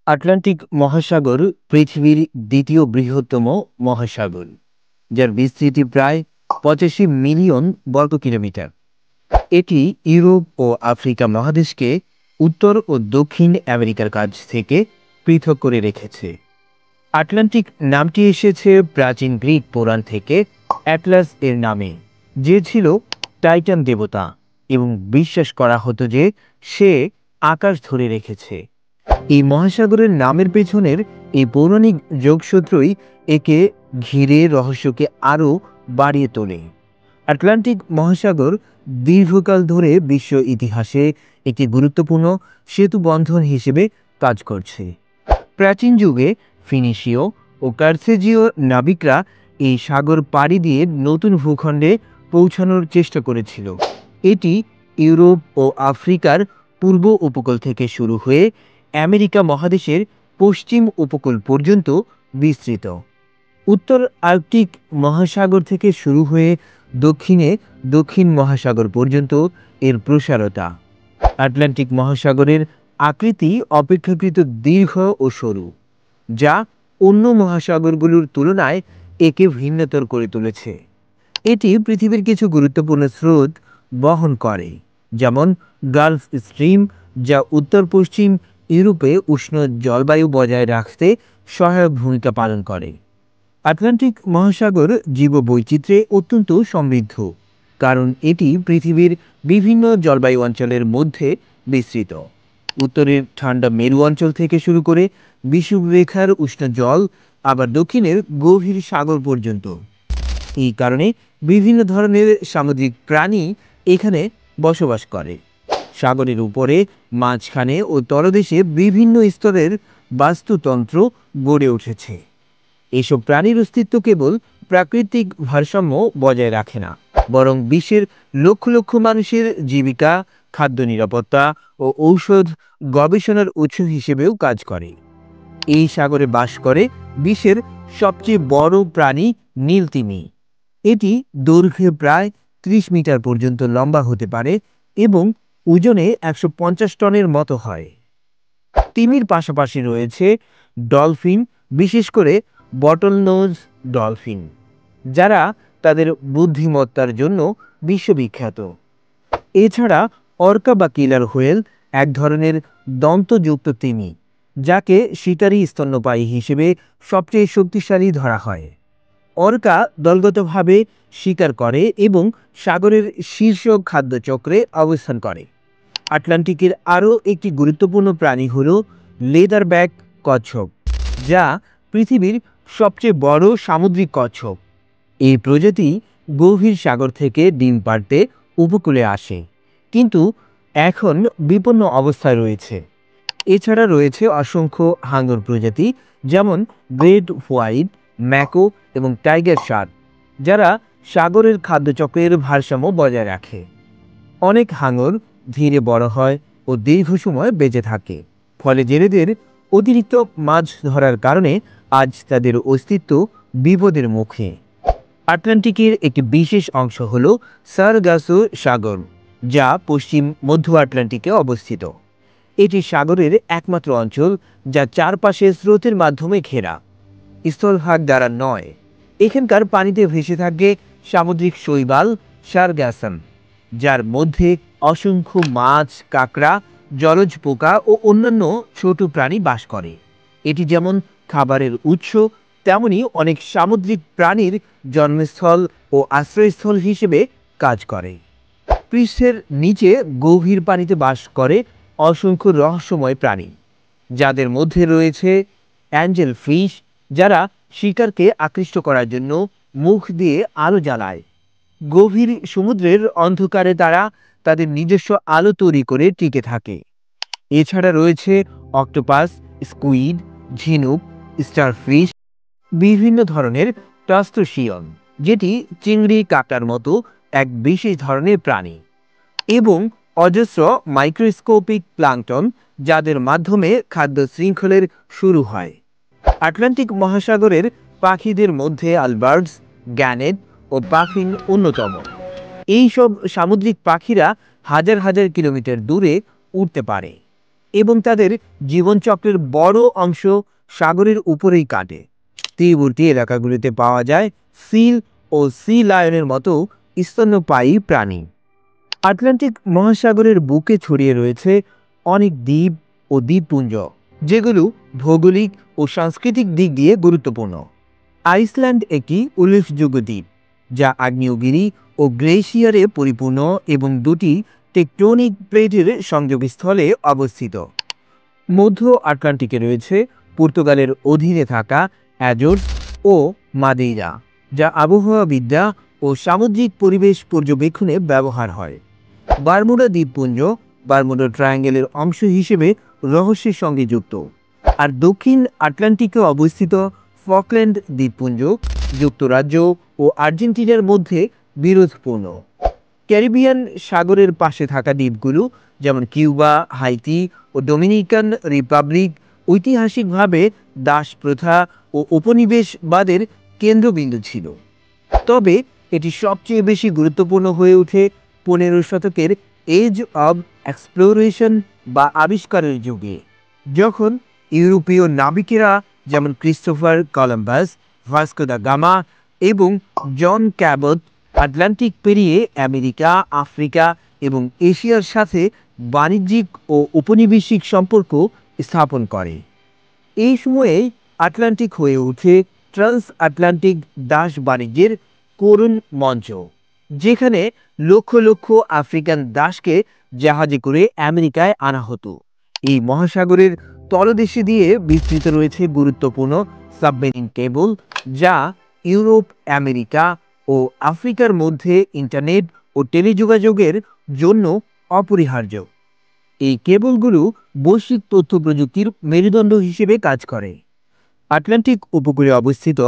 Atlantic মহাসাগর পৃথিবীর দ্বিতীয় বৃহত্তম মহাসাগর, যার বিস্তৃতি প্রায় 85 মিলিয়ন বর্গ কিলোমিটার। এটি ইউরোপ ও আফ্রিকা মহাদেশকে উত্তর ও দক্ষিণ আমেরিকার কাছ থেকে পৃথক করে রেখেছে। আটলান্টিক নামটি এসেছে প্রাচীন গ্রিক পুরাণ থেকে অ্যাটলাস এর নামে, যে ছিল টাইটান দেবতা, এবং বিশ্বাস করা হতো যে সে আকাশ ধরে রেখেছে। এই মহাসাগরের নামের পেছনের এই পৌরাণিক যোগসূত্রই একে ঘিরে রহস্যকে আরও বাড়িয়ে তোলে। আটলান্টিক মহাসাগর দীর্ঘকাল ধরে বিশ্ব ইতিহাসে একটি গুরুত্বপূর্ণ সেতু বন্ধন হিসেবে কাজ করছে। প্রাচীন যুগে ফিনিশীয় ও কার্থেজীয় নাবিকরা এই সাগর পাড়ি দিয়ে নতুন ভূখণ্ডে পৌঁছানোর চেষ্টা করেছিল। এটি ইউরোপ ও আফ্রিকার পূর্ব উপকূল থেকে শুরু হয়ে আমেরিকা মহাদেশের পশ্চিম উপকূল পর্যন্ত বিস্তৃত। উত্তর আর্কটিক মহাসাগর থেকে শুরু হয়ে দক্ষিণে দক্ষিণ মহাসাগর পর্যন্ত এর প্রসারতা। আটলান্টিক মহাসাগরের আকৃতি অপেক্ষাকৃত দীর্ঘ ও সরু, যা অন্য মহাসাগরগুলোর তুলনায় একে ভিন্নতর করে তুলেছে। এটি পৃথিবীর কিছু গুরুত্বপূর্ণ স্রোত বহন করে, যেমন গালফ স্ট্রিম, যা উত্তর পশ্চিম ইউরোপে উষ্ণ জলবায়ু বজায় রাখতে সহায়ক ভূমিকা পালন করে। আটলান্টিক মহাসাগর জীববৈচিত্র্যে অত্যন্ত সমৃদ্ধ, কারণ এটি পৃথিবীর বিভিন্ন জলবায়ু অঞ্চলের মধ্যে বিস্তৃত। উত্তরের ঠান্ডা মেরু অঞ্চল থেকে শুরু করে বিষুবরেখার উষ্ণ জল, আবার দক্ষিণের গভীর সাগর পর্যন্ত। এই কারণে বিভিন্ন ধরনের সামুদ্রিক প্রাণী এখানে বসবাস করে। সাগরের উপরে, মাঝখানে ও তলদেশে বিভিন্ন স্তরের বাস্তুতন্ত্র গড়ে উঠেছে। এসব প্রাণীর অস্তিত্ব কেবল প্রাকৃতিক ভারসাম্য বজায় রাখে না, বরং বিশ্বের লক্ষ লক্ষ মানুষের জীবিকা, খাদ্য নিরাপত্তা ও ঔষধ গবেষণার উৎস হিসেবেও কাজ করে। এই সাগরে বাস করে বিশ্বের সবচেয়ে বড় প্রাণী নীল তিমি। এটি দৈর্ঘ্যে প্রায় 30 মিটার পর্যন্ত লম্বা হতে পারে এবং ওজনে 150 টনের মতো হয়। তিমির পাশাপাশি রয়েছে ডলফিন, বিশেষ করে বটলনোজ ডলফিন, যারা তাদের বুদ্ধিমত্তার জন্য বিশ্ববিখ্যাত। এছাড়া অর্কা বা কিলার হোয়েল এক ধরনের দন্তযুক্ত তিমি, যাকে শিকারী স্তন্যপায়ী হিসেবে সবচেয়ে শক্তিশালী ধরা হয়। অর্কা দলগতভাবে শিকার করে এবং সাগরের শীর্ষ খাদ্যচক্রে অবস্থান করে। আটলান্টিকের আরও একটি গুরুত্বপূর্ণ প্রাণী হল লেদারব্যাক কচ্ছপ, যা পৃথিবীর সবচেয়ে বড় সামুদ্রিক কচ্ছপ। এই প্রজাতি গভীর সাগর থেকে ডিম পাড়তে উপকূলে আসে, কিন্তু এখন বিপন্ন অবস্থায় রয়েছে। এছাড়া রয়েছে অসংখ্য হাঙর প্রজাতি, যেমন গ্রেট হোয়াইট, ম্যাকো এবং টাইগার শার্ক, যারা সাগরের খাদ্যচক্রের ভারসাম্য বজায় রাখে। অনেক হাঙর ধীরে বড় হয় ও দীর্ঘ সময় বেঁচে থাকে, ফলে জেলেদের অতিরিক্ত মাছ ধরার কারণে আজ তাদের অস্তিত্ব বিপদের মুখে। আটলান্টিকের একটি বিশেষ অংশ হল সারগাসো সাগর, যা পশ্চিম মধ্য আটলান্টিকে অবস্থিত। এটি সাগরের একমাত্র অঞ্চল যা চারপাশে স্রোতের মাধ্যমে ঘেরা, স্থলভাগ দ্বারা নয়। এখানকার পানিতে ভেসে থাকে সামুদ্রিক শৈবাল সারগাসম, যার মধ্যে অসংখ্য মাছ, কাঁকড়া, জলজ পোকা ও অন্যান্য ছোট প্রাণী বাস করে। এটি যেমন খাবারের উৎস, তেমনি অনেক সামুদ্রিক প্রাণীর জন্মস্থল ও আশ্রয়স্থল হিসেবে কাজ করে। পৃষ্ঠের নিচে গভীর পানিতে বাস করে অসংখ্য রহস্যময় প্রাণী, যাদের মধ্যে রয়েছে অ্যাঞ্জেল ফিশ, যারা শিকারকে আকৃষ্ট করার জন্য মুখ দিয়ে আলো জ্বালায়। গভীর সমুদ্রের অন্ধকারে তারা তাদের নিজস্ব আলো তৈরি করে টিকে থাকে। এছাড়া রয়েছে অক্টোপাস, স্কুইড, ঝিনুক, স্টারফিশ, বিভিন্ন ধরনের টাস্টুসিয়ন, যেটি চিংড়ি কাঁকড়ার মতো এক বিশেষ ধরনের প্রাণী, এবং অজস্র মাইক্রোস্কোপিক প্লাঙ্কটন, যাদের মাধ্যমে খাদ্য শৃঙ্খলের শুরু হয়। আটলান্টিক মহাসাগরের পাখিদের মধ্যে আলবার্ডস, গ্যানেট ও পাফিন অন্যতম। এই সব সামুদ্রিক পাখিরা হাজার হাজার কিলোমিটার দূরে উড়তে পারে। এবং তাদের জীবনচক্রের বড় অংশ সাগরের উপরেই কাটে। তীরবর্তী এলাকাগুলিতে পাওয়া যায় সিল ও সি লায়নের মতো স্তন্যপায়ী প্রাণী। আটলান্টিক মহাসাগরের বুকে ছড়িয়ে রয়েছে অনেক দ্বীপ ও দ্বীপপুঞ্জ, যেগুলো ভৌগোলিক ও সাংস্কৃতিক দিক দিয়ে গুরুত্বপূর্ণ। আইসল্যান্ড একটি উল্লেখযোগ্য দ্বীপ, যা আগ্নেয়গিরি ও গ্লেশিয়ারে পরিপূর্ণ এবং দুটি টেকটোনিক প্লেটের সংযোগস্থলে অবস্থিত। মধ্য আটলান্টিকে রয়েছে পর্তুগালের অধীনে থাকা অ্যাজোর্স ও মাদেইরা, যা আবহাওয়াবিদ্যা ও সামুদ্রিক পরিবেশ পর্যবেক্ষণে ব্যবহার হয়। বারমুডা দ্বীপপুঞ্জ বারমুডা ট্রায়াঙ্গেলের অংশ হিসেবে রহস্যের সঙ্গে যুক্ত, আর দক্ষিণ আটলান্টিকে অবস্থিত ফকল্যান্ড দ্বীপপুঞ্জ যুক্তরাজ্য ও আর্জেন্টিনার মধ্যে বিরোধপূর্ণ। ক্যারিবিয়ান সাগরের পাশে থাকা দ্বীপগুলো যেমন কিউবা, হাইতি ও ডোমিনিকান রিপাবলিক ঐতিহাসিকভাবে দাস প্রথা ও উপনিবেশবাদের কেন্দ্রবিন্দু ছিল। তবে এটি সবচেয়ে বেশি গুরুত্বপূর্ণ হয়ে ওঠে 15 শতকের এজ অব এক্সপ্লোরেশন বা আবিষ্কারের যুগে, যখন ইউরোপীয় নাবিকেরা যেমন Christopher Columbus, Vasco da Gama এবং জন ক্যাবট আটলান্টিক পেরিয়ে আমেরিকা, আফ্রিকা এবং এশিয়ার সাথে বাণিজ্যিক ও উপনিবেশিক সম্পর্ক স্থাপন করে। এই সময়ে আটলান্টিক হয়ে ওঠে ট্রান্স আটলান্টিক দাস বাণিজ্যের করুণ মঞ্চ, যেখানে লক্ষ লক্ষ আফ্রিকান দাসকে জাহাজে করে আমেরিকায় আনা হতো। এই মহাসাগরের তলদেশে দিয়ে বিস্তৃত রয়েছে গুরুত্বপূর্ণ সাবমেরিন কেবল, যা ইউরোপ, আমেরিকা ও আফ্রিকার মধ্যে ইন্টারনেট ও টেলিযোগাযোগের জন্য অপরিহার্য। এই কেবলগুলো বৈশ্বিক তথ্য প্রযুক্তির মেরুদণ্ড হিসেবে কাজ করে। আটলান্টিক উপকূলে অবস্থিত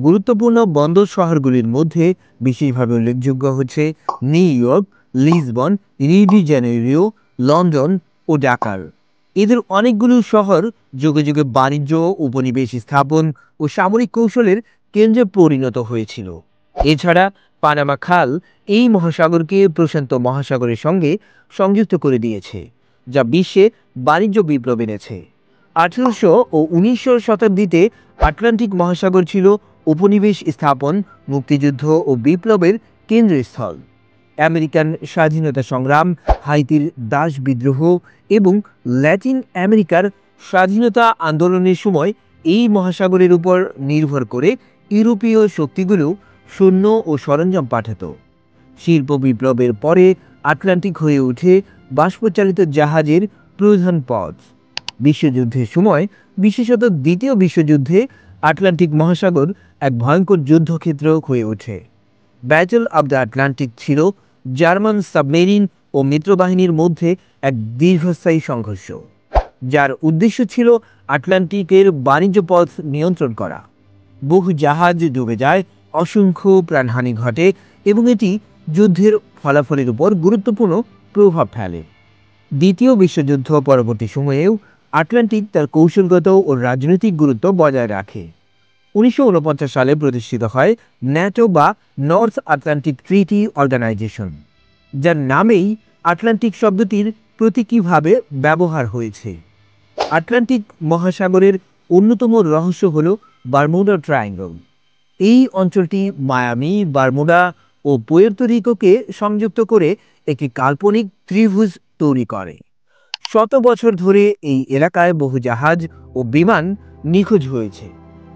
গুরুত্বপূর্ণ বন্দর শহরগুলির মধ্যে বিশেষভাবে উল্লেখযোগ্য হচ্ছে New York, Lisbon, Rio de Janeiro, London ও ঢাকা। এদের অনেকগুলো শহর যুগে যুগে বাণিজ্য, উপনিবেশ স্থাপন ও সামরিক কৌশলের কেন্দ্রে পরিণত হয়েছিল। এছাড়া পানামা খাল এই মহাসাগরকে প্রশান্ত মহাসাগরের সঙ্গে সংযুক্ত করে দিয়েছে, যা বিশ্বে বাণিজ্য বিপ্লব এনেছে। 1800 ও 1900 শতাব্দীতে আটলান্টিক মহাসাগর ছিল উপনিবেশ স্থাপন, মুক্তিযুদ্ধ ও বিপ্লবের কেন্দ্রস্থল। আমেরিকান স্বাধীনতা সংগ্রাম, হাইতির দাস বিদ্রোহ এবং ল্যাটিন আমেরিকার স্বাধীনতা আন্দোলনের সময় এই মহাসাগরের উপর নির্ভর করে ইউরোপীয় শক্তিগুলো সৈন্য ও সরঞ্জাম পাঠাত। শিল্প বিপ্লবের পরে আটলান্টিক হয়ে ওঠে বাষ্পচালিত জাহাজের প্রধান পথ। বিশ্বযুদ্ধের সময়, বিশেষত দ্বিতীয় বিশ্বযুদ্ধে, আটলান্টিক মহাসাগর এক ভয়ঙ্কর যুদ্ধক্ষেত্র হয়ে ওঠে। ব্যাটল অব দ্য আটলান্টিক ছিল জার্মান সাবমেরিন ও মিত্রবাহিনীর মধ্যে এক দীর্ঘস্থায়ী সংঘর্ষ, যার উদ্দেশ্য ছিল আটলান্টিকের বাণিজ্য পথ নিয়ন্ত্রণ করা। বহু জাহাজ ডুবে যায়, অসংখ্য প্রাণহানি ঘটে এবং এটি যুদ্ধের ফলাফলের উপর গুরুত্বপূর্ণ প্রভাব ফেলে। দ্বিতীয় বিশ্বযুদ্ধ পরবর্তী সময়েও আটলান্টিক তার কৌশলগত ও রাজনৈতিক গুরুত্ব বজায় রাখে। 1949 সালে প্রতিষ্ঠিত হয় ন্যাটো বা নর্থ আটলান্টিক ট্রিটি অর্গানাইজেশন, যার নামেই আটলান্টিক শব্দটির প্রতীকীভাবে ব্যবহার হয়েছে। আটলান্টিক মহাসাগরের অন্যতম রহস্য হল বারমুডা ট্রায়াঙ্গল। এই অঞ্চলটি মায়ামি, বারমুডা ও পুয়ের্তো রিকোকে সংযুক্ত করে একটি কাল্পনিক ত্রিভুজ তৈরি করে। শত বছর ধরে এই এলাকায় বহু জাহাজ ও বিমান নিখোঁজ হয়েছে।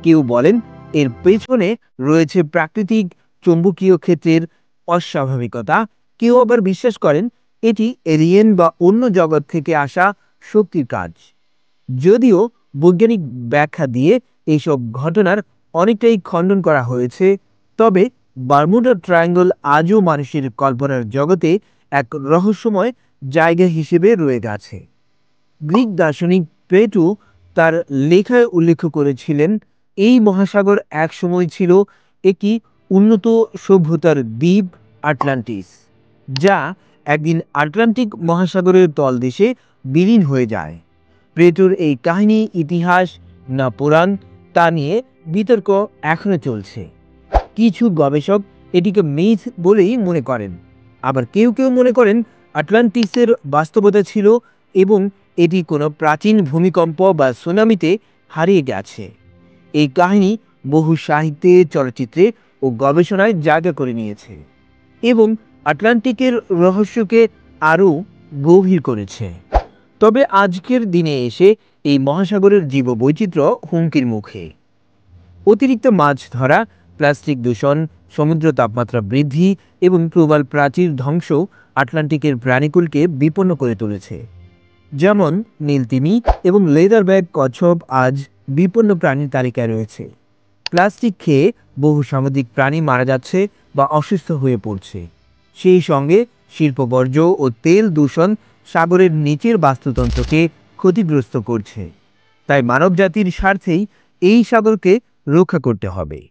কেউ বলেন এর পেছনে রয়েছে প্রাকৃতিক চৌম্বকীয় ক্ষেত্রের অস্বাভাবিকতা, কেউ আবার বিশ্বাস করেন এটি এলিয়েন বা অন্য জগৎ থেকে আসা শক্তির কাজ। যদিও বৈজ্ঞানিক ব্যাখ্যা দিয়ে এইসব ঘটনার অনেকটাই খণ্ডন করা হয়েছে, তবে বারমুডা ট্রায়াঙ্গল আজও মানুষের কল্পনার জগতে এক রহস্যময় জায়গা হিসেবে রয়ে গেছে। গ্রিক দার্শনিক প্লেটো তার লেখায় উল্লেখ করেছিলেন, এই মহাসাগর এক সময় ছিল একটি উন্নত সভ্যতার দ্বীপ আটলান্টিস, যা একদিন আটলান্টিক মহাসাগরের তলদেশে বিলীন হয়ে যায়। প্লেটোর এই কাহিনী ইতিহাস না পুরাণ তা নিয়ে বিতর্ক এখনো চলছে। কিছু গবেষক এটিকে মিথ বলেই মনে করেন, আবার কেউ কেউ মনে করেন আটলান্টিসের বাস্তবতা ছিল এবং এটি কোনো প্রাচীন ভূমিকম্প বা সুনামিতে হারিয়ে গেছে। এই কাহিনী বহু সাহিত্যে, চলচ্চিত্রে ও গবেষণায় জায়গা করে নিয়েছে এবং আটলান্টিকের রহস্যকে আরও গভীর করেছে। তবে আজকের দিনে এসে এই মহাসাগরের জীববৈচিত্র্য হুমকির মুখে। অতিরিক্ত মাছ ধরা, প্লাস্টিক দূষণ, সমুদ্র তাপমাত্রা বৃদ্ধি এবং প্রবাল প্রাচীর ধ্বংস আটলান্টিকের প্রাণীকুলকে বিপন্ন করে তুলেছে। যেমন নীলতিমি এবং লেদারব্যাক কচ্ছপ আজ বিপন্ন প্রাণীর তালিকায় রয়েছে। প্লাস্টিক খেয়ে বহু সামুদ্রিক প্রাণী মারা যাচ্ছে বা অসুস্থ হয়ে পড়ছে। সেই সঙ্গে শিল্পবর্জ্য ও তেল দূষণ সাগরের নিচের বাস্তুতন্ত্রকে ক্ষতিগ্রস্ত করছে। তাই মানবজাতির স্বার্থেই এই সাগরকে রক্ষা করতে হবে।